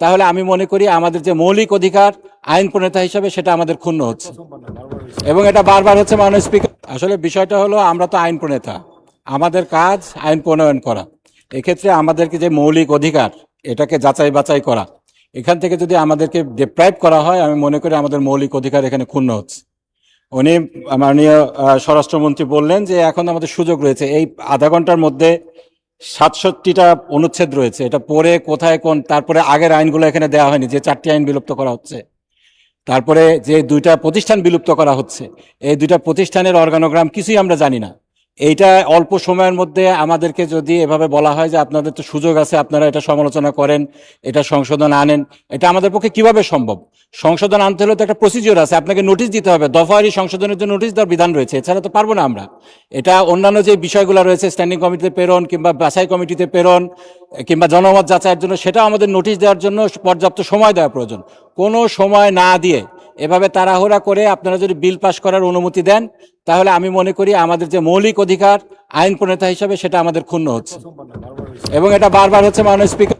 তাহলে আমি মনে করি আমাদের যে মৌলিক অধিকার আইন প্রণেতা হিসাবে সেটা আমাদের ক্ষুণ্ণ হচ্ছে, এবং এটা বারবার হচ্ছে মাননীয় স্পিকার। আসলে বিষয়টা হলো আমরা তো আইন প্রণেতা, আমাদের কাজ আইন প্রণয়ন করা। এক্ষেত্রে আমাদেরকে যে মৌলিক অধিকার এটাকে যাচাই বাছাই করা, এখান থেকে যদি আমাদেরকে ডিপ্রাইভ করা হয়, আমি মনে করি আমাদের মৌলিক অধিকার এখানে ক্ষুণ্ণ হচ্ছে। উনি মাননীয় স্বরাষ্ট্রমন্ত্রী বললেন যে এখন আমাদের সুযোগ রয়েছে, এই আধা ঘন্টার মধ্যে 67টা অনুচ্ছেদ রয়েছে, এটা পড়ে কোথায় কোন, তারপরে আগের আইনগুলো এখানে দেওয়া হয়নি, যে 4টি আইন বিলুপ্ত করা হচ্ছে, তারপরে যে 2টা প্রতিষ্ঠান বিলুপ্ত করা হচ্ছে, এই 2টা প্রতিষ্ঠানের অর্গানোগ্রাম কিছুই আমরা জানি না। এইটা অল্প সময়ের মধ্যে আমাদেরকে যদি এভাবে বলা হয় যে আপনাদের তো সুযোগ আছে, আপনারা এটা সমালোচনা করেন, এটা সংশোধন আনেন, এটা আমাদের পক্ষে কিভাবে সম্ভব? সংশোধন আনতে হলে তো একটা প্রসিডিওর আছে, আপনাকে নোটিশ দিতে হবে, দফাওয়ারি সংশোধনের জন্য নোটিশ দেওয়ার বিধান রয়েছে, এছাড়া তো পারবো না আমরা। এটা অন্যান্য যে বিষয়গুলো রয়েছে, স্ট্যান্ডিং কমিটিতে প্রেরণ কিংবা বাছাই কমিটিতে প্রেরণ কিংবা জনমত যাচাইয়ের জন্য, সেটাও আমাদের নোটিশ দেওয়ার জন্য পর্যাপ্ত সময় দেওয়া প্রয়োজন। কোনো সময় না দিয়ে এভাবে তাড়াহুড়া করে আপনারা যদি বিল পাস করার অনুমতি দেন, তাহলে আমি মনে করি আমাদের যে মৌলিক অধিকার আইন প্রণেতা হিসাবে সেটা আমাদের ক্ষুণ্ণ হচ্ছে, এবং এটা বারবার হচ্ছে মাননীয় স্পিকার।